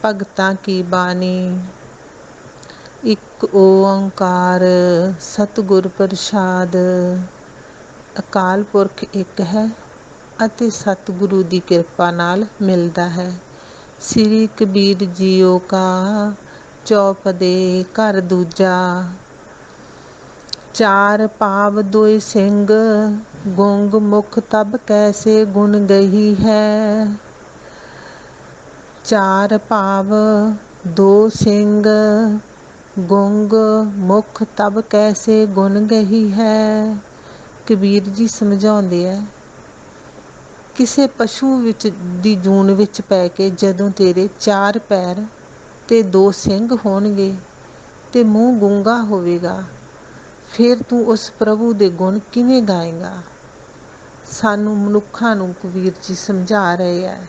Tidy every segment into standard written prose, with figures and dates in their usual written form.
ਭਗਤਾਂ ਕੀ ਬਾਣੀ। ਇੱਕ ਓੰਕਾਰ ਸਤਿਗੁਰ ਪ੍ਰਸਾਦ। ਅਕਾਲ ਪੁਰਖ ਇੱਕ ਹੈ ਅਤੇ ਸਤਿਗੁਰੂ ਦੀ ਕਿਰਪਾ ਨਾਲ ਮਿਲਦਾ ਹੈ। ਸ੍ਰੀ ਕਬੀਰ ਜੀਓ ਕਾ ਚੌਪਦੇ ਘਰ ਦੂਜਾ। ਚਾਰ ਪਾਵ ਦੁਇ ਸਿੰਘ ਗੁੰਗ ਮੁਖ ਤਬ ਕੈਸੇ ਗੁਣ ਗਈ ਹੈ। ਚਾਰ ਭਾਵ ਦੋ ਸਿੰਘ ਗੁੰਗ ਮੁਖ ਤਬ ਕੈਸੇ ਗੁਣ ਗਈ ਹੈ। ਕਬੀਰ ਜੀ ਸਮਝਾਉਂਦੇ ਹੈ, ਕਿਸੇ ਪਸ਼ੂ ਵਿੱਚ ਦੀ ਜੂਨ ਵਿੱਚ ਪੈ ਕੇ ਜਦੋਂ ਤੇਰੇ ਚਾਰ ਪੈਰ ਤੇ ਦੋ ਸਿੰਘ ਹੋਣਗੇ ਤੇ ਮੂੰਹ ਗੂੰਗਾ ਹੋਵੇਗਾ, ਫਿਰ ਤੂੰ ਉਸ ਪ੍ਰਭੂ ਦੇ ਗੁਣ ਕਿਵੇਂ ਗਾਏਗਾ। ਸਾਨੂੰ ਮਨੁੱਖਾਂ ਨੂੰ ਕਬੀਰ ਜੀ ਸਮਝਾ ਰਹੇ ਹੈ।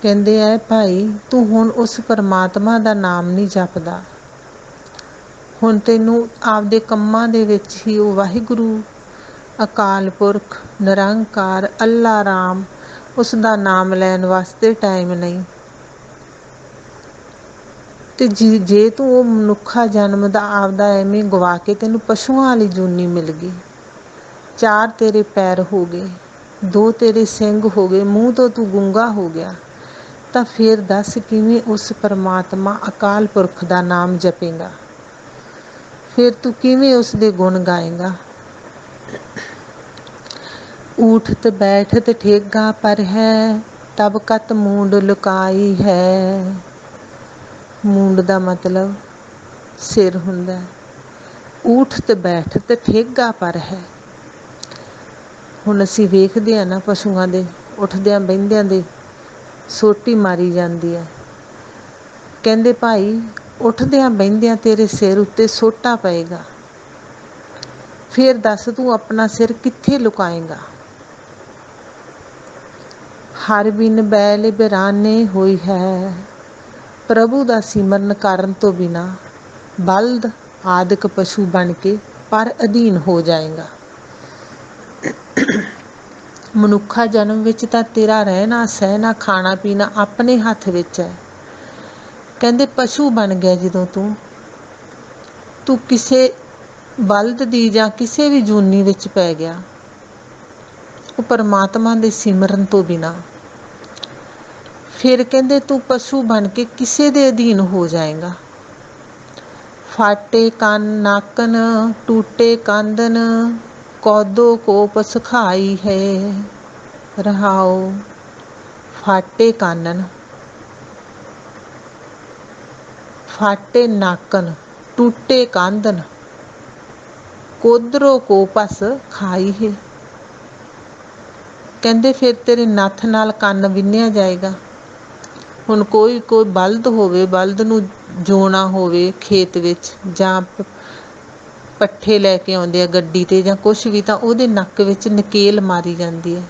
ਕਹਿੰਦੇ ਹੈ, ਭਾਈ ਤੂੰ ਹੁਣ ਉਸ ਪਰਮਾਤਮਾ ਦਾ ਨਾਮ ਨਹੀਂ ਜਪਦਾ। ਹੁਣ ਤੈਨੂੰ ਆਪਦੇ ਕੰਮਾਂ ਦੇ ਵਿੱਚ ਹੀ ਉਹ ਵਾਹਿਗੁਰੂ ਅਕਾਲ ਪੁਰਖ ਨਿਰੰਕਾਰ ਅੱਲਾ ਰਾਮ ਉਸ ਦਾ ਨਾਮ ਲੈਣ ਵਾਸਤੇ ਟਾਈਮ ਨਹੀਂ। ਤੇ ਜੇ ਤੂੰ ਉਹ ਮਨੁੱਖਾ ਜਨਮ ਦਾ ਆਪਦਾ ਐਵੇਂ ਗਵਾ ਕੇ ਤੈਨੂੰ ਪਸ਼ੂਆਂ ਵਾਲੀ ਜੂਨੀ ਮਿਲ ਗਈ, ਚਾਰ ਤੇਰੇ ਪੈਰ ਹੋ ਗਏ, ਦੋ ਤੇਰੇ ਸਿੰਘ ਹੋ ਗਏ, ਮੂੰਹ ਤੋਂ ਤੂੰ ਗੂੰਗਾ ਹੋ ਗਿਆ, ਤਾਂ ਫਿਰ ਦੱਸ ਕਿਵੇਂ ਉਸ ਪਰਮਾਤਮਾ ਅਕਾਲ ਪੁਰਖ ਦਾ ਨਾਮ ਜਪੇਗਾ। ਫਿਰ ਤੂੰ ਕਿਵੇਂ ਉਸ ਦੇ ਗੁਣ ਗਾਏਗਾ। ਊਠਤ ਬੈਠਤ ਠੇਗਾ ਪਰ ਹੈ ਤਬ ਕਤ ਮੂੰਡ ਲੁਕਾਈ ਹੈ। ਮੂੰਡ ਦਾ ਮਤਲਬ ਸਿਰ ਹੁੰਦਾ। ਊਠਤ ਬੈਠਤ ਠੇਗਾ ਪਰ ਹੈ। ਹੁਣ ਅਸੀਂ ਵੇਖਦੇ ਹਾਂ ਨਾ ਪਸ਼ੂਆਂ ਦੇ ਉੱਠਦਿਆਂ ਬਹਿੰਦਿਆਂ ਦੇ ਸੋਟੀ ਮਾਰੀ ਜਾਂਦੀ ਹੈ। ਕਹਿੰਦੇ ਭਾਈ ਉੱਠਦਿਆਂ ਬਹਿੰਦਿਆਂ ਤੇਰੇ ਸਿਰ ਉੱਤੇ ਸੋਟਾ ਪਏਗਾ, ਫਿਰ ਦੱਸ ਤੂੰ ਆਪਣਾ ਸਿਰ ਕਿੱਥੇ ਲੁਕਾਏਂਗਾ। ਹਰ ਬਿਨ ਬੈਲ ਬਿਰਾਨੇ ਹੋਈ ਹੈ। ਪ੍ਰਭੂ ਦਾ ਸਿਮਰਨ ਕਰਨ ਤੋਂ ਬਿਨਾਂ ਬਲਦ ਆਦਿਕ ਪਸ਼ੂ ਬਣ ਕੇ ਪਰ ਅਧੀਨ ਹੋ ਜਾਏਗਾ। ਮਨੁੱਖਾ ਜਨਮ ਵਿੱਚ ਤਾਂ ਤੇਰਾ ਰਹਿਣਾ ਸਹਿਣਾ ਖਾਣਾ ਪੀਣਾ ਆਪਣੇ ਹੱਥ ਵਿੱਚ ਹੈ। ਕਹਿੰਦੇ ਪਸ਼ੂ ਬਣ ਗਿਆ ਜਦੋਂ ਤੂੰ ਕਿਸੇ ਬਲਦ ਦੀ ਜਾਂ ਕਿਸੇ ਵੀ ਜੂਨੀ ਵਿੱਚ ਪੈ ਗਿਆ, ਉਹ ਪਰਮਾਤਮਾ ਦੇ ਸਿਮਰਨ ਤੋਂ ਬਿਨਾਂ। ਫਿਰ ਕਹਿੰਦੇ ਤੂੰ ਪਸ਼ੂ ਬਣ ਕੇ ਕਿਸੇ ਦੇ ਅਧੀਨ ਹੋ ਜਾਏਗਾ। ਫਾਟੇ ਕੰਨ ਨਾਕਨ ਟੂਟੇ ਕਾਂਦਨ ਕੌਦੋ ਕੋ ਪਸਖਾਈ ਹੈ। ਰਹਾਓ। ਫਾਟੇ ਕਾਨਨ, ਫਾਟੇ ਨਾਕਨ ਟੂਟੇ ਕਾਂਦਨ ਕੋਦਰੋ ਕੋ ਪਸ ਖਾਈ ਹੈ। ਕਹਿੰਦੇ ਫਿਰ ਤੇਰੇ ਨੱਥ ਨਾਲ ਕੰਨ ਵਿੰਨ੍ਹਿਆ ਜਾਏਗਾ। ਹੁਣ ਕੋਈ ਬਲਦ ਹੋਵੇ, ਬਲਦ ਨੂੰ ਜੋਣਾ ਹੋਵੇ ਖੇਤ ਵਿੱਚ ਜਾਂ ਪੱਠੇ ਲੈ ਕੇ ਆਉਂਦੇ ਆ ਗੱਡੀ 'ਤੇ ਜਾਂ ਕੁਛ ਵੀ, ਤਾਂ ਉਹਦੇ ਨੱਕ ਵਿੱਚ ਨਕੇਲ ਮਾਰੀ ਜਾਂਦੀ ਹੈ।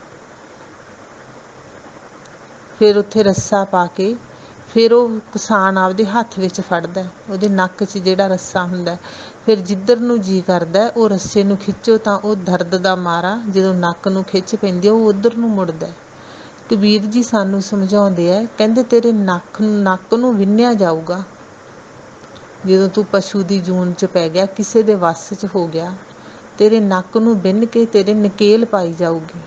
ਫਿਰ ਉੱਥੇ ਰੱਸਾ ਪਾ ਕੇ ਫਿਰ ਉਹ ਕਿਸਾਨ ਆਪਦੇ ਹੱਥ ਵਿੱਚ ਫੜਦਾ, ਉਹਦੇ ਨੱਕ 'ਚ ਜਿਹੜਾ ਰੱਸਾ ਹੁੰਦਾ। ਫਿਰ ਜਿੱਧਰ ਨੂੰ ਜੀਅ ਕਰਦਾ ਉਹ ਰੱਸੇ ਨੂੰ ਖਿੱਚੋ ਤਾਂ ਉਹ ਦਰਦ ਦਾ ਮਾਰਾ ਜਦੋਂ ਨੱਕ ਨੂੰ ਖਿੱਚ ਪੈਂਦੀ ਉਹ ਉੱਧਰ ਨੂੰ ਮੁੜਦਾ। ਕਬੀਰ ਜੀ ਸਾਨੂੰ ਸਮਝਾਉਂਦੇ ਹੈ, ਕਹਿੰਦੇ ਤੇਰੇ ਨੱਕ ਨੂੰ ਵਿੰਨ੍ਹਿਆ ਜਾਊਗਾ ਜਦੋਂ ਤੂੰ ਪਸ਼ੂ ਦੀ ਜੂਨ 'ਚ ਪੈ ਗਿਆ, ਕਿਸੇ ਦੇ ਵੱਸ 'ਚ ਹੋ ਗਿਆ। ਤੇਰੇ ਨੱਕ ਨੂੰ ਵਿੰਨ੍ਹ ਕੇ ਤੇਰੇ ਨਕੇਲ ਪਾਈ ਜਾਊਗੀ।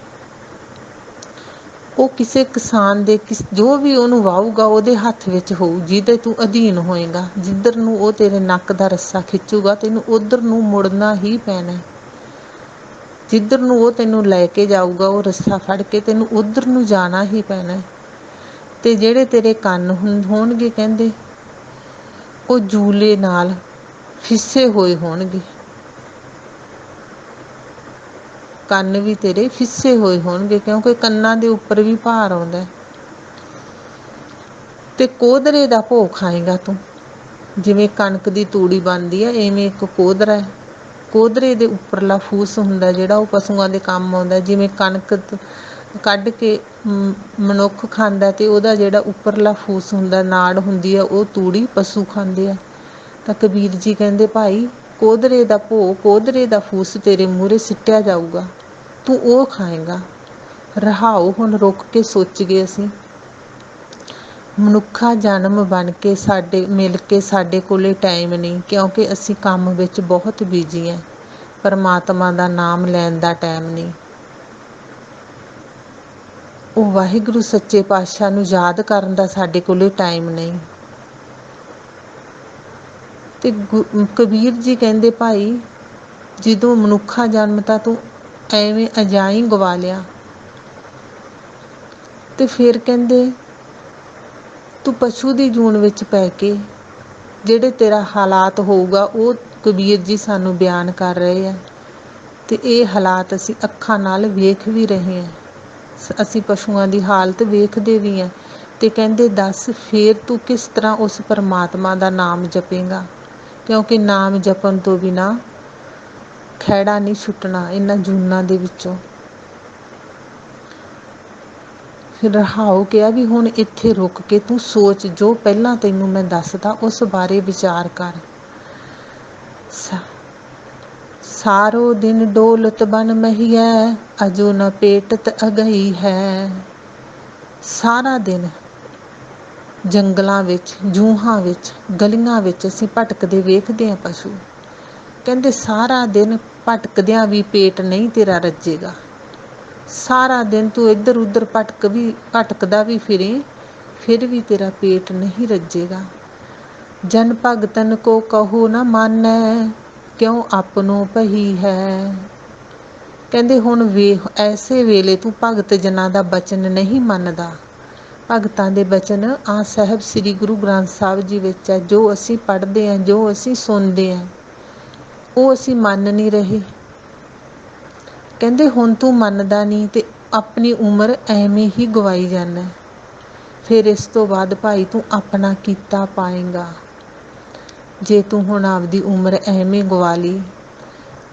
ਉਹ ਕਿਸੇ ਕਿਸਾਨ ਦੇ ਜੋ ਵੀ ਉਹਨੂੰ ਵਾਹੂਗਾ ਉਹਦੇ ਹੱਥ ਵਿੱਚ ਹੋਊ, ਜਿਹਦੇ ਤੂੰ ਅਧੀਨ ਹੋਏਗਾ। ਜਿੱਧਰ ਨੂੰ ਉਹ ਤੇਰੇ ਨੱਕ ਦਾ ਰੱਸਾ ਖਿੱਚੂਗਾ ਤੈਨੂੰ ਉੱਧਰ ਨੂੰ ਮੁੜਨਾ ਹੀ ਪੈਣਾ। ਜਿੱਧਰ ਨੂੰ ਉਹ ਤੈਨੂੰ ਲੈ ਕੇ ਜਾਊਗਾ ਉਹ ਰੱਸਾ ਫੜ ਕੇ ਤੈਨੂੰ ਉੱਧਰ ਨੂੰ ਜਾਣਾ ਹੀ ਪੈਣਾ। ਅਤੇ ਜਿਹੜੇ ਤੇਰੇ ਕੰਨ ਹੋਣਗੇ ਕਹਿੰਦੇ ਉਹ ਜੂਲੇ ਨਾਲ ਫਿੱਸੇ ਹੋਏ ਹੋਣਗੇ। ਕੰਨ ਵੀ ਤੇਰੇ ਫਿੱਸੇ ਹੋਏ ਹੋਣਗੇ ਕਿਉਂਕਿ ਕੰਨਾਂ ਦੇ ਉੱਪਰ ਵੀ ਭਾਰ ਆਉਂਦਾ। ਅਤੇ ਕੋਧਰੇ ਦਾ ਭੋਗ ਖਾਏਗਾ ਤੂੰ। ਜਿਵੇਂ ਕਣਕ ਦੀ ਤੂੜੀ ਬਣਦੀ ਹੈ ਇਵੇਂ ਇੱਕ ਕੋਧਰਾ ਹੈ। ਕੋਧਰੇ ਦੇ ਉੱਪਰਲਾ ਫੂਸ ਹੁੰਦਾ ਜਿਹੜਾ ਉਹ ਪਸ਼ੂਆਂ ਦੇ ਕੰਮ ਆਉਂਦਾ। ਜਿਵੇਂ ਕਣਕ ਕੱਢ ਕੇ ਮਨੁੱਖ ਖਾਂਦਾ ਅਤੇ ਉਹਦਾ ਜਿਹੜਾ ਉੱਪਰਲਾ ਫੂਸ ਹੁੰਦਾ, ਨਾੜ ਹੁੰਦੀ ਆ, ਉਹ ਤੂੜੀ ਪਸ਼ੂ ਖਾਂਦੇ ਆ। ਤਾਂ ਕਬੀਰ ਜੀ ਕਹਿੰਦੇ ਭਾਈ ਕੋਧਰੇ ਦਾ ਭੋਗ, ਕੋਧਰੇ ਦਾ ਫੂਸ ਤੇਰੇ ਮੂਹਰੇ ਸਿੱਟਿਆ ਜਾਊਗਾ, ਤੂੰ ਉਹ ਖਾਏਗਾ। ਰਹਾਓ। ਹੁਣ ਰੁਕ ਕੇ ਸੋਚ ਗਏ ਅਸੀਂ ਮਨੁੱਖਾ ਜਨਮ ਬਣ ਕੇ ਮਿਲ ਕੇ ਸਾਡੇ ਕੋਲੇ ਟਾਈਮ ਨਹੀਂ, ਕਿਉਂਕਿ ਅਸੀਂ ਕੰਮ ਵਿੱਚ ਬਹੁਤ ਬਿਜ਼ੀ ਹਾਂ। ਪਰਮਾਤਮਾ ਦਾ ਨਾਮ ਲੈਣ ਦਾ ਟਾਈਮ ਨਹੀਂ। ਉਹ ਵਾਹਿਗੁਰੂ ਸੱਚੇ ਪਾਤਸ਼ਾਹ ਨੂੰ ਯਾਦ ਕਰਨ ਦਾ ਸਾਡੇ ਕੋਲੇ ਟਾਈਮ ਨਹੀਂ। ਤੇ ਕਬੀਰ ਜੀ ਕਹਿੰਦੇ, ਭਾਈ ਜਦੋਂ ਮਨੁੱਖਾ ਜਨਮ ਤਾਂ ਤੂੰ ਐਵੇਂ ਅਜਾਈਂ ਗਵਾ ਲਿਆ, ਤੇ ਫਿਰ ਕਹਿੰਦੇ ਤੂੰ ਪਸ਼ੂ ਦੀ ਜੂਨ ਵਿੱਚ ਪੈ ਕੇ ਜਿਹੜੇ ਤੇਰਾ ਹਾਲਾਤ ਹੋਊਗਾ, ਉਹ ਕਬੀਰ ਜੀ ਸਾਨੂੰ ਬਿਆਨ ਕਰ ਰਹੇ ਆ। ਤੇ ਇਹ ਹਾਲਾਤ ਅਸੀਂ ਅੱਖਾਂ ਨਾਲ ਵੇਖ ਵੀ ਰਹੇ ਹਾਂ। ਅਸੀਂ ਪਸ਼ੂਆਂ ਦੀ ਹਾਲਤ ਵੇਖਦੇ ਵੀ ਹਾਂ। ਤੇ ਕਹਿੰਦੇ ਦੱਸ ਫਿਰ ਤੂੰ ਕਿਸ ਤਰ੍ਹਾਂ ਉਸ ਪਰਮਾਤਮਾ ਦਾ ਨਾਮ ਜਪੇਂਗਾ, ਕਿਉਂਕਿ ਨਾਮ ਜਪਣ ਤੋਂ ਬਿਨਾਂ ਖਹਿੜਾ ਨਹੀਂ ਛੁੱਟਣਾ ਇਹਨਾਂ ਜੂਨਾਂ ਦੇ ਵਿੱਚੋਂ। ਫਿਰ ਰਹਾਓ ਕਿਹਾ ਵੀ ਹੁਣ ਇੱਥੇ ਰੁਕ ਕੇ ਤੂੰ ਸੋਚ, ਜੋ ਪਹਿਲਾਂ ਤੈਨੂੰ ਮੈਂ ਦੱਸਦਾ ਉਸ ਬਾਰੇ ਵਿਚਾਰ ਕਰ। ਸਾਰੋ ਦਿਨ ਡੋਲਤ ਬਨ ਮਹੀਐ, ਅਜੋ ਨ ਪੇਟਤ ਅਗਈ ਹੈ। ਸਾਰਾ ਦਿਨ ਜੰਗਲਾਂ ਵਿੱਚ, ਜੂਹਾਂ ਵਿੱਚ, ਗਲੀਆਂ ਵਿੱਚ ਅਸੀਂ ਭਟਕਦੇ ਵੇਖਦੇ ਹਾਂ ਪਸ਼ੂ। ਕਹਿੰਦੇ ਸਾਰਾ ਦਿਨ ਭਟਕਦਿਆਂ ਵੀ ਪੇਟ ਨਹੀਂ ਤੇਰਾ ਰੱਜੇਗਾ। ਸਾਰਾ ਦਿਨ ਤੂੰ ਇੱਧਰ ਉੱਧਰ ਭਟਕਦਾ ਵੀ ਫਿਰੇ, ਫਿਰ ਵੀ ਤੇਰਾ ਪੇਟ ਨਹੀਂ ਰੱਜੇਗਾ। ਜਨ ਭਗਤਨ ਕੋ ਕਹੋ ਨਾ ਮਾਨੈ, ਕਿਉਂ ਆਪਣੋ ਪਹੀ ਹੈ। ਕਹਿੰਦੇ ਹੁਣ ਐਸੇ ਵੇਲੇ ਤੂੰ ਭਗਤ ਜਨਾਂ ਦਾ ਬਚਨ ਨਹੀਂ ਮੰਨਦਾ। ਭਗਤਾਂ ਦੇ ਬਚਨ ਆ ਸਾਹਿਬ ਸ੍ਰੀ ਗੁਰੂ ਗ੍ਰੰਥ ਸਾਹਿਬ ਜੀ ਵਿੱਚ ਹੈ। ਜੋ ਅਸੀਂ ਪੜ੍ਹਦੇ ਹਾਂ, ਜੋ ਅਸੀਂ ਸੁਣਦੇ ਹਾਂ, ਉਹ ਅਸੀਂ ਮੰਨ ਨਹੀਂ ਰਹੇ। ਕਹਿੰਦੇ ਹੁਣ ਤੂੰ ਮੰਨਦਾ ਨਹੀਂ ਤੇ ਆਪਣੀ ਉਮਰ ਐਵੇਂ ਹੀ ਗਵਾਈ ਜਾਂਦਾ। ਫਿਰ ਇਸ ਤੋਂ ਬਾਅਦ ਭਾਈ ਤੂੰ ਆਪਣਾ ਕੀਤਾ ਪਾਏਂਗਾ। ਜੇ ਤੂੰ ਹੁਣ ਆਪਦੀ ਉਮਰ ਐਵੇਂ ਗਵਾ ਲਈ,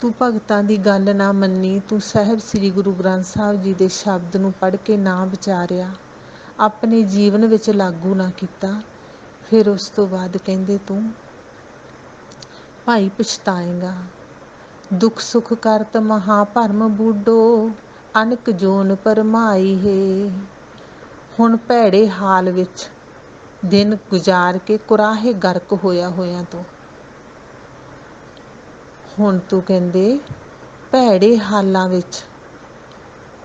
ਤੂੰ ਭਗਤਾਂ ਦੀ ਗੱਲ ਨਾ ਮੰਨੀ, ਤੂੰ ਸਾਹਿਬ ਸ੍ਰੀ ਗੁਰੂ ਗ੍ਰੰਥ ਸਾਹਿਬ ਜੀ ਦੇ ਸ਼ਬਦ ਨੂੰ ਪੜ੍ਹ ਕੇ ਨਾ ਵਿਚਾਰਿਆ, ਆਪਣੇ ਜੀਵਨ ਵਿੱਚ ਲਾਗੂ ਨਾ ਕੀਤਾ, ਫਿਰ ਉਸ ਤੋਂ ਬਾਅਦ ਕਹਿੰਦੇ ਤੂੰ ਭਾਈ ਪਛਤਾਏਂਗਾ। ਦੁੱਖ ਸੁੱਖ ਕਰਤ ਮਹਾ ਭਰਮ ਬੂਢੋ, ਅਨਕ ਜੋਨ ਭਰਮਾਈ ਹੈ। ਹੁਣ ਭੈੜੇ ਹਾਲ ਵਿੱਚ ਦਿਨ ਗੁਜ਼ਾਰ ਕੇ ਕੁਰਾਹੇ ਗਰਕ ਹੋਇਆ ਤੂੰ। ਹੁਣ ਤੂੰ ਕਹਿੰਦੇ ਭੈੜੇ ਹਾਲਾਂ ਵਿੱਚ,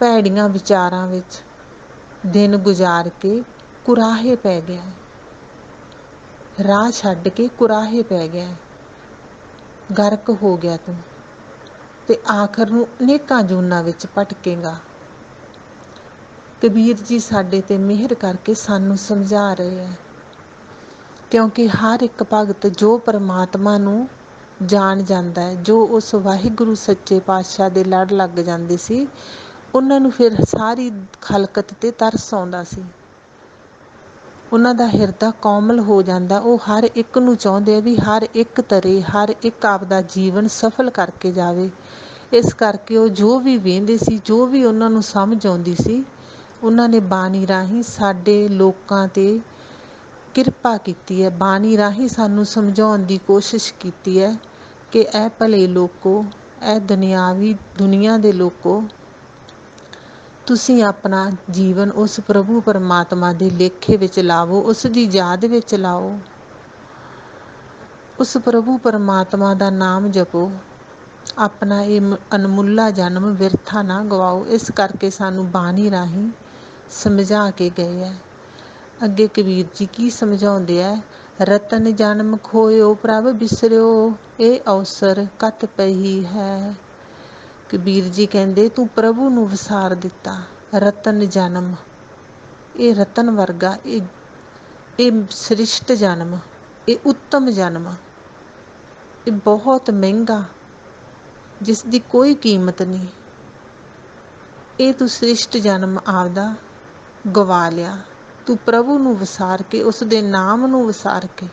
ਭੈੜੀਆਂ ਵਿਚਾਰਾਂ ਵਿੱਚ ਦਿਨ ਗੁਜ਼ਾਰ ਕੇ ਕੁਰਾਹੇ ਪੈ ਗਿਆ। ਰਾਹ ਛੱਡ ਕੇ ਕੁਰਾਹੇ ਪੈ ਗਿਆ, ਗਰਕ ਹੋ ਗਿਆ ਤੂੰ, ਤੇ ਆਖਰ ਨੂੰ ਅਨੇਕਾਂ ਜੂਨਾਂ ਵਿੱਚ ਭਟਕੇਗਾ। ਕਬੀਰ ਜੀ ਸਾਡੇ ਤੇ ਮਿਹਰ ਕਰਕੇ ਸਾਨੂੰ ਸਮਝਾ ਰਹੇ ਹੈ, ਕਿਉਂਕਿ ਹਰ ਇੱਕ ਭਗਤ ਜੋ ਪਰਮਾਤਮਾ ਨੂੰ ਜਾਣ ਜਾਂਦਾ ਹੈ, ਜੋ ਉਸ ਵਾਹਿਗੁਰੂ ਸੱਚੇ ਪਾਤਸ਼ਾਹ ਦੇ ਲੜ ਲੱਗ ਜਾਂਦੇ ਸੀ, ਉਹਨਾਂ ਨੂੰ ਫਿਰ ਸਾਰੀ ਖਲਕਤ ਤੇ ਤਰਸ ਆਉਂਦਾ ਸੀ। ਉਹਨਾਂ ਦਾ ਹਿਰਦਾ ਕੋਮਲ ਹੋ ਜਾਂਦਾ। ਉਹ ਹਰ ਇੱਕ ਨੂੰ ਚਾਹੁੰਦੇ ਆ ਵੀ ਹਰ ਇੱਕ ਤਰੇ, ਹਰ ਇੱਕ ਆਪਦਾ ਜੀਵਨ ਸਫਲ ਕਰਕੇ ਜਾਵੇ। ਇਸ ਕਰਕੇ ਉਹ ਜੋ ਵੀ ਵਹਿੰਦੇ ਸੀ, ਜੋ ਵੀ ਉਹਨਾਂ ਨੂੰ ਸਮਝ ਆਉਂਦੀ ਸੀ, ਉਹਨਾਂ ਨੇ ਬਾਣੀ ਰਾਹੀਂ ਸਾਡੇ ਲੋਕਾਂ 'ਤੇ ਕਿਰਪਾ ਕੀਤੀ ਹੈ। ਬਾਣੀ ਰਾਹੀਂ ਸਾਨੂੰ ਸਮਝਾਉਣ ਦੀ ਕੋਸ਼ਿਸ਼ ਕੀਤੀ ਹੈ ਕਿ ਇਹ ਭਲੇ ਲੋਕੋ, ਇਹ ਦੁਨੀਆ ਦੇ ਲੋਕੋ, ਤੁਸੀਂ ਆਪਣਾ ਜੀਵਨ ਉਸ ਪ੍ਰਭੂ ਪਰਮਾਤਮਾ ਦੇ ਲੇਖੇ ਵਿੱਚ ਲਾਵੋ, ਉਸ ਦੀ ਯਾਦ ਵਿੱਚ ਲਾਓ, ਉਸ ਪ੍ਰਭੂ ਪਰਮਾਤਮਾ ਦਾ ਨਾਮ ਜਪੋ, ਆਪਣਾ ਇਹ ਅਨਮੁੱਲਾ ਜਨਮ ਵਿਰਥਾ ਨਾ ਗਵਾਓ। ਇਸ ਕਰਕੇ ਸਾਨੂੰ ਬਾਣੀ ਰਾਹੀਂ ਸਮਝਾ ਕੇ ਗਏ ਹੈ। ਅੱਗੇ ਕਬੀਰ ਜੀ ਕੀ ਸਮਝਾਉਂਦੇ ਹੈ, ਰਤਨ ਜਨਮ ਖੋਇਓ ਪ੍ਰਭ ਬਿਸਰਿਓ, ਇਹ ਅਵਸਰ ਕਤ ਪਈ ਹੈ। ਕਬੀਰ ਜੀ ਕਹਿੰਦੇ ਤੂੰ ਪ੍ਰਭੂ ਨੂੰ ਵਿਸਾਰ ਦਿੱਤਾ। ਰਤਨ ਜਨਮ, ਇਹ ਰਤਨ ਵਰਗਾ, ਇਹ ਸ੍ਰਿਸ਼ਟ ਜਨਮ, ਇਹ ਉੱਤਮ ਜਨਮ, ਇਹ ਬਹੁਤ ਮਹਿੰਗਾ, ਜਿਸ ਦੀ ਕੋਈ ਕੀਮਤ ਨਹੀਂ, ਇਹ ਤੂੰ ਸ੍ਰਿਸ਼ਟ ਜਨਮ ਆਪਦਾ ਗਵਾ ਲਿਆ। ਤੂੰ ਪ੍ਰਭੂ ਨੂੰ ਵਿਸਾਰ ਕੇ, ਉਸ ਦੇ ਨਾਮ ਨੂੰ ਵਿਸਾਰ ਕੇ,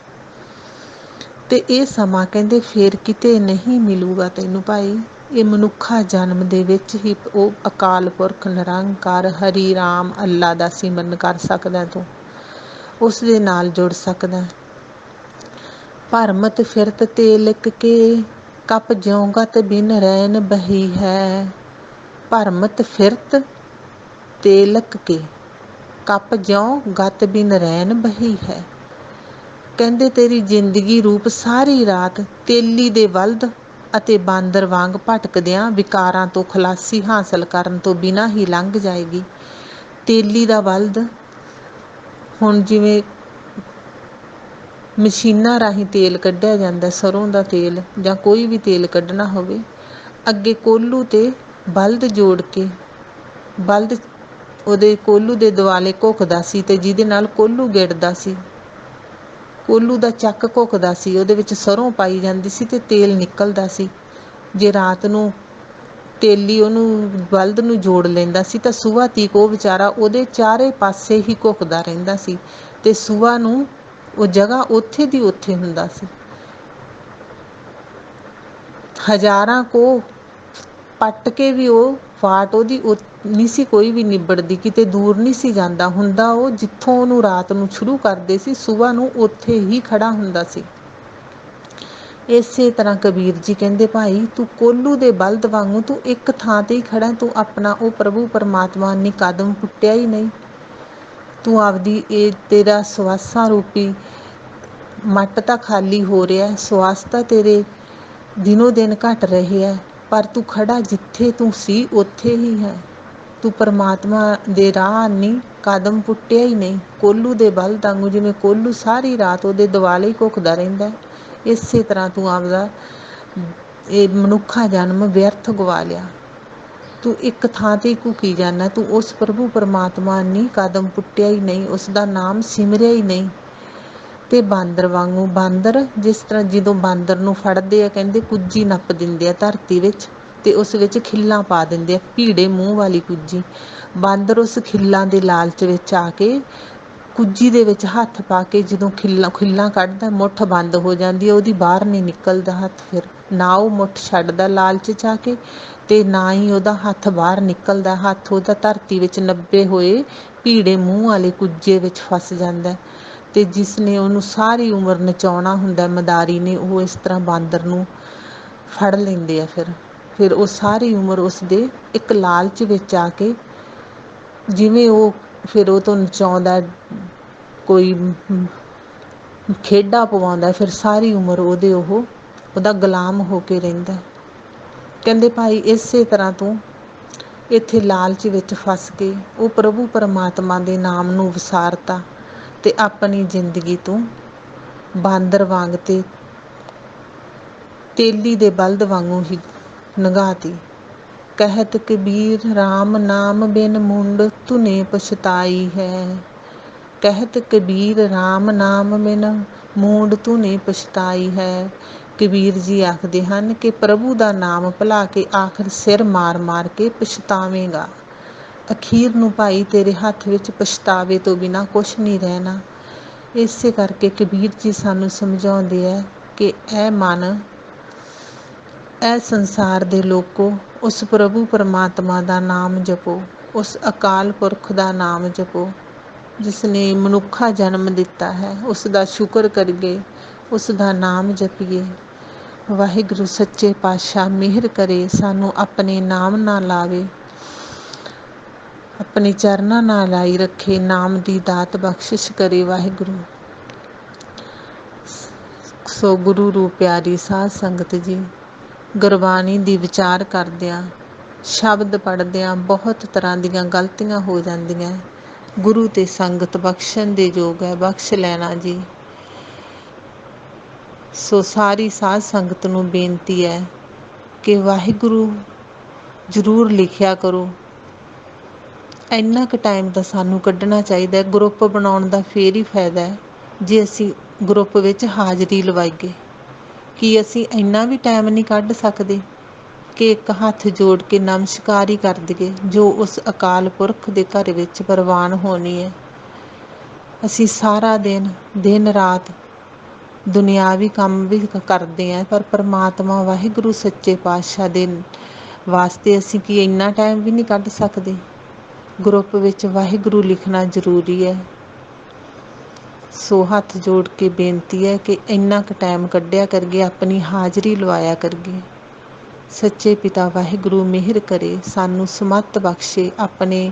ਤੇ ਇਹ ਸਮਾਂ ਕਹਿੰਦੇ ਫਿਰ ਕਿਤੇ ਨਹੀਂ ਮਿਲੂਗਾ ਤੈਨੂੰ ਭਾਈ। ਇਹ ਮਨੁੱਖਾ ਜਨਮ ਦੇ ਵਿੱਚ ਹੀ ਉਹ ਅਕਾਲ ਪੁਰਖ ਨਿਰੰਕਾਰ ਹਰੀ ਰਾਮ ਅੱਲਾ ਦਾ ਸਿਮਰਨ ਕਰ ਸਕਦਾ, ਤੂੰ ਉਸ ਦੇ ਨਾਲ ਜੁੜ ਸਕਦਾ। ਭਰਮਤ ਫਿਰਤ ਤੇਲਕ ਕੇ, ਕਪ ਜਿਉਂਗਤ ਬਿਨ ਰੈਨ ਬਹੀ ਹੈ। ਭਰਮਤ ਫਿਰਤ ਤੇਲਕ ਕੇ, ਕੱਪ ਜਿਉਂ ਗਤ ਬਿਨ ਰੈਣ ਬਹੀ ਹੈ। ਕਹਿੰਦੇ ਤੇਰੀ ਜ਼ਿੰਦਗੀ ਰੂਪ ਸਾਰੀ ਰਾਤ ਤੇਲੀ ਦੇ ਬਲਦ ਅਤੇ ਬਾਂਦਰ ਵਾਂਗ ਭਟਕਦਿਆਂ ਵਿਕਾਰਾਂ ਤੋਂ ਖਲਾਸੀ ਹਾਸਲ ਕਰਨ ਤੋਂ ਬਿਨਾਂ ਹੀ ਲੰਘ ਜਾਏਗੀ। ਤੇਲੀ ਦਾ ਬਲਦ, ਹੁਣ ਜਿਵੇਂ ਮਸ਼ੀਨਾਂ ਰਾਹੀਂ ਤੇਲ ਕੱਢਿਆ ਜਾਂਦਾ, ਸਰੋਂ ਦਾ ਤੇਲ ਜਾਂ ਕੋਈ ਵੀ ਤੇਲ ਕੱਢਣਾ ਹੋਵੇ, ਅੱਗੇ ਕੋਹਲੂ ਤੇ ਬਲਦ ਜੋੜ ਕੇ ਬਲਦ ਉਹਦੇ ਕੋਹਲੂ ਦੇ ਦੁਆਲੇ ਘੁੱਕਦਾ ਸੀ ਅਤੇ ਜਿਹਦੇ ਨਾਲ ਕੋਹਲੂ ਗਿੜਦਾ ਸੀ। ਕੋਹਲੂ ਦਾ ਚੱਕ ਘੁੱਕਦਾ ਸੀ, ਉਹਦੇ ਵਿੱਚ ਸਰੋਂ ਪਾਈ ਜਾਂਦੀ ਸੀ ਅਤੇ ਤੇਲ ਨਿਕਲਦਾ ਸੀ। ਜੇ ਰਾਤ ਨੂੰ ਤੇਲੀ ਉਹਨੂੰ ਬਲਦ ਨੂੰ ਜੋੜ ਲੈਂਦਾ ਸੀ ਤਾਂ ਸੁਬਾਹ ਤੀਕ ਉਹ ਵਿਚਾਰਾ ਉਹਦੇ ਚਾਰੇ ਪਾਸੇ ਹੀ ਘੁੱਕਦਾ ਰਹਿੰਦਾ ਸੀ ਅਤੇ ਸੁਬਾਹ ਨੂੰ ਉਹ ਜਗ੍ਹਾ ਉੱਥੇ ਦੀ ਉੱਥੇ ਹੁੰਦਾ ਸੀ। ਹਜ਼ਾਰਾਂ ਕੋਹ ਪੱਟ ਕੇ ਵੀ ਉਹ ਵਾਟ ਉਹਦੀ ਨਹੀਂ ਸੀ ਕੋਈ ਵੀ ਨਿਬੜਦੀ, ਕਿਤੇ ਦੂਰ ਨਹੀਂ ਸੀ ਜਾਂਦਾ ਹੁੰਦਾ। ਉਹ ਜਿੱਥੋਂ ਉਹਨੂੰ ਰਾਤ ਨੂੰ ਸ਼ੁਰੂ ਕਰਦੇ ਸੀ, ਸੁਬਾਹ ਨੂੰ ਉੱਥੇ ਹੀ ਖੜ੍ਹਾ ਹੁੰਦਾ ਸੀ। ਇਸੇ ਤਰ੍ਹਾਂ ਕਬੀਰ ਜੀ ਕਹਿੰਦੇ, ਭਾਈ ਤੂੰ ਕੋਹਲੂ ਦੇ ਬਲਦ ਵਾਂਗੂ ਤੂੰ ਇੱਕ ਥਾਂ 'ਤੇ ਹੀ ਖੜ੍ਹਾ, ਤੂੰ ਆਪਣਾ ਉਹ ਪ੍ਰਭੂ ਪਰਮਾਤਮਾ ਨੇ ਕਦਮ ਪੁੱਟਿਆ ਹੀ ਨਹੀਂ। ਤੂੰ ਆਪਦੀ ਇਹ ਤੇਰਾ ਸਵਾਸਾਂ ਰੂਪੀ ਮੱਟ ਤਾਂ ਖਾਲੀ ਹੋ ਰਿਹਾ, ਸਵਾਸ ਤਾਂ ਤੇਰੇ ਦਿਨੋਂ ਦਿਨ ਘਟ ਰਹੇ ਹੈ, ਪਰ ਤੂੰ ਖੜ੍ਹਾ ਜਿੱਥੇ ਤੂੰ ਸੀ ਉੱਥੇ ਹੀ ਹੈ। ਤੂੰ ਪਰਮਾਤਮਾ ਦੇ ਰਾਹ ਨਹੀਂ ਕਦਮ ਪੁੱਟਿਆ ਹੀ ਨਹੀਂ। ਕੋਹਲੂ ਦੇ ਬਲਦ ਵਾਂਗੂ, ਜਿਵੇਂ ਕੋਹਲੂ ਸਾਰੀ ਰਾਤ ਉਹਦੇ ਦੁਆਲੇ ਹੀ ਘੁੱਕਦਾ ਰਹਿੰਦਾ, ਇਸੇ ਤਰ੍ਹਾਂ ਤੂੰ ਆਪਦਾ ਇਹ ਮਨੁੱਖਾ ਜਨਮ ਵਿਅਰਥ ਗਵਾ ਲਿਆ। ਤੂੰ ਇੱਕ ਥਾਂ 'ਤੇ ਹੀ ਘੁਕੀ ਜਾਂਦਾ, ਤੂੰ ਉਸ ਪ੍ਰਭੂ ਪਰਮਾਤਮਾ ਨੇ ਕਦਮ ਪੁੱਟਿਆ ਹੀ ਨਹੀਂ, ਉਸ ਦਾ ਨਾਮ ਸਿਮਰਿਆ ਹੀ ਨਹੀਂ। ਅਤੇ ਬਾਂਦਰ ਵਾਂਗੂ, ਬਾਂਦਰ ਜਿਸ ਤਰ੍ਹਾਂ ਜਦੋਂ ਬਾਂਦਰ ਨੂੰ ਫੜਦੇ ਆ, ਕਹਿੰਦੇ ਕੁੱਜੀ ਨੱਪ ਦਿੰਦੇ ਆ ਧਰਤੀ ਵਿੱਚ ਅਤੇ ਉਸ ਵਿੱਚ ਖਿੱਲਾਂ ਪਾ ਦਿੰਦੇ ਆ, ਭੀੜੇ ਮੂੰਹ ਵਾਲੀ ਕੁੱਜੀ। ਬਾਂਦਰ ਉਸ ਖਿੱਲਾਂ ਦੇ ਲਾਲਚ ਵਿੱਚ ਆ ਕੇ ਕੁੱਜੀ ਦੇ ਵਿੱਚ ਹੱਥ ਪਾ ਕੇ ਜਦੋਂ ਖਿੱਲਾਂ ਕੱਢਦਾ, ਮੁੱਠ ਬੰਦ ਹੋ ਜਾਂਦੀ ਹੈ, ਉਹਦੀ ਬਾਹਰ ਨਹੀਂ ਨਿਕਲਦਾ ਹੱਥ। ਫਿਰ ਨਾ ਉਹ ਮੁੱਠ ਛੱਡਦਾ ਲਾਲਚ 'ਚ ਆ ਕੇ, ਅਤੇ ਨਾ ਹੀ ਉਹਦਾ ਹੱਥ ਬਾਹਰ ਨਿਕਲਦਾ। ਹੱਥ ਉਹਦਾ ਧਰਤੀ ਵਿੱਚ ਨੱਪੇ ਹੋਏ ਭੀੜੇ ਮੂੰਹ ਵਾਲੇ ਕੁੱਜੇ ਵਿੱਚ ਫਸ ਜਾਂਦਾ। ਅਤੇ ਜਿਸ ਨੇ ਉਹਨੂੰ ਸਾਰੀ ਉਮਰ ਨਚਾਉਣਾ ਹੁੰਦਾ, ਮਦਾਰੀ ਨੇ, ਉਹ ਇਸ ਤਰ੍ਹਾਂ ਬਾਂਦਰ ਨੂੰ ਫੜ ਲੈਂਦੇ ਆ। ਫਿਰ ਉਹ ਸਾਰੀ ਉਮਰ ਉਸਦੇ ਇੱਕ ਲਾਲਚ ਵਿੱਚ ਆ ਕੇ, ਜਿਵੇਂ ਉਹ ਫਿਰ ਉਹ ਤੋਂ ਨਚਾਉਂਦਾ, ਕੋਈ ਖੇਡਾਂ ਪਵਾਉਂਦਾ, ਫਿਰ ਸਾਰੀ ਉਮਰ ਉਹਦਾ ਗੁਲਾਮ ਹੋ ਕੇ ਰਹਿੰਦਾ। ਕਹਿੰਦੇ ਭਾਈ ਇਸੇ ਤਰ੍ਹਾਂ ਤੂੰ ਇੱਥੇ ਲਾਲਚ ਵਿੱਚ ਫਸ ਕੇ ਉਹ ਪ੍ਰਭੂ ਪਰਮਾਤਮਾ ਦੇ ਨਾਮ ਨੂੰ ਵਿਸਾਰਤਾ ਅਤੇ ਆਪਣੀ ਜ਼ਿੰਦਗੀ ਤੂੰ ਬਾਂਦਰ ਵਾਂਗ ਤੇ ਤੇਲੀ ਦੇ ਬਲਦ ਵਾਂਗੂ ਹੀ ਲੰਘਾਤੀ। ਕਹਿਤ ਕਬੀਰ ਰਾਮ ਨਾਮ ਬਿਨ ਮੁੰਡ ਧੁਨੇ ਪਛਤਾਈ ਹੈ। ਕਹਿਤ ਕਬੀਰ ਰਾਮ ਨਾਮ ਬਿਨ ਮੂੰਡ ਧੁਨੇ ਪਛਤਾਈ ਹੈ। ਕਬੀਰ ਜੀ ਆਖਦੇ ਹਨ ਕਿ ਪ੍ਰਭੂ ਦਾ ਨਾਮ ਭੁਲਾ ਕੇ ਆਖਰ ਸਿਰ ਮਾਰ ਮਾਰ ਕੇ ਪਛਤਾਵੇਂਗਾ। ਅਖੀਰ ਨੂੰ ਭਾਈ ਤੇਰੇ ਹੱਥ ਵਿੱਚ ਪਛਤਾਵੇ ਤੋਂ ਬਿਨਾਂ ਕੁਛ ਨਹੀਂ ਰਹਿਣਾ। ਇਸੇ ਕਰਕੇ ਕਬੀਰ ਜੀ ਸਾਨੂੰ ਸਮਝਾਉਂਦੇ ਹੈ ਕਿ ਇਹ ਮਨ, ਇਹ ਸੰਸਾਰ ਦੇ ਲੋਕੋ, ਉਸ ਪ੍ਰਭੂ ਪਰਮਾਤਮਾ ਦਾ ਨਾਮ ਜਪੋ, ਉਸ ਅਕਾਲ ਪੁਰਖ ਦਾ ਨਾਮ ਜਪੋ ਜਿਸ ਨੇ ਮਨੁੱਖਾ ਜਨਮ ਦਿੱਤਾ ਹੈ। ਉਸ ਦਾ ਸ਼ੁਕਰ ਕਰੀਏ, ਉਸ ਦਾ ਨਾਮ ਜਪੀਏ। ਵਾਹਿਗੁਰੂ ਸੱਚੇ ਪਾਤਸ਼ਾਹ ਮਿਹਰ ਕਰੇ, ਸਾਨੂੰ ਆਪਣੇ ਨਾਮ ਨਾਲ ਲਾਵੇ, ਆਪਣੇ ਚਰਨਾਂ ਨਾਲ ਲਾਈ ਰੱਖੇ, ਨਾਮ ਦੀ ਦਾਤ ਬਖਸ਼ਿਸ਼ ਕਰੇ ਵਾਹਿਗੁਰੂ। ਸੋ ਗੁਰੂ ਰੂਪ ਪਿਆਰੀ ਸਾਧ ਸੰਗਤ ਜੀ, ਗੁਰਬਾਣੀ ਦੀ ਵਿਚਾਰ ਕਰਦਿਆਂ, ਸ਼ਬਦ ਪੜ੍ਹਦਿਆਂ ਬਹੁਤ ਤਰ੍ਹਾਂ ਦੀਆਂ ਗਲਤੀਆਂ ਹੋ ਜਾਂਦੀਆਂ। ਗੁਰੂ ਤੇ ਸੰਗਤ ਬਖਸ਼ਣ ਦੇ ਯੋਗ ਹੈ, ਬਖਸ਼ ਲੈਣਾ ਜੀ। ਸੋ ਸਾਰੀ ਸਾਧ ਸੰਗਤ ਨੂੰ ਬੇਨਤੀ ਹੈ ਕਿ ਵਾਹਿਗੁਰੂ ਜ਼ਰੂਰ ਲਿਖਿਆ ਕਰੋ। ਇੰਨਾ ਕੁ ਟਾਈਮ ਤਾਂ ਸਾਨੂੰ ਕੱਢਣਾ ਚਾਹੀਦਾ। ਗਰੁੱਪ ਬਣਾਉਣ ਦਾ ਫੇਰ ਹੀ ਫਾਇਦਾ ਹੈ ਜੇ ਅਸੀਂ ਗਰੁੱਪ ਵਿੱਚ ਹਾਜ਼ਰੀ ਲਵਾਈਏ। ਕੀ ਅਸੀਂ ਇੰਨਾ ਵੀ ਟਾਈਮ ਨਹੀਂ ਕੱਢ ਸਕਦੇ ਕਿ ਇੱਕ ਹੱਥ ਜੋੜ ਕੇ ਨਮਸਕਾਰ ਹੀ ਕਰ ਦਈਏ ਜੋ ਉਸ ਅਕਾਲ ਪੁਰਖ ਦੇ ਘਰ ਵਿੱਚ ਪ੍ਰਵਾਨ ਹੋਣੀ ਹੈ। ਅਸੀਂ ਸਾਰਾ ਦਿਨ ਰਾਤ ਦੁਨਿਆਵੀ ਕੰਮ ਵੀ ਕਰਦੇ ਹਾਂ, ਪਰ ਪਰਮਾਤਮਾ ਵਾਹਿਗੁਰੂ ਸੱਚੇ ਪਾਤਸ਼ਾਹ ਦੇ ਵਾਸਤੇ ਅਸੀਂ ਕੀ ਇੰਨਾ ਟਾਈਮ ਵੀ ਨਹੀਂ ਕੱਢ ਸਕਦੇ। ਗਰੁੱਪ ਵਿੱਚ ਵਾਹਿਗੁਰੂ ਲਿਖਣਾ ਜ਼ਰੂਰੀ ਹੈ। ਸੋ ਹੱਥ ਜੋੜ ਕੇ ਬੇਨਤੀ ਹੈ ਕਿ ਇੰਨਾ ਕੁ ਟਾਈਮ ਕੱਢਿਆ ਕਰੀਏ, ਆਪਣੀ ਹਾਜ਼ਰੀ ਲਵਾਇਆ ਕਰੀਏ। ਸੱਚੇ ਪਿਤਾ ਵਾਹਿਗੁਰੂ ਮਿਹਰ ਕਰੇ, ਸਾਨੂੰ ਸਮੱਤ ਬਖਸ਼ੇ, ਆਪਣੇ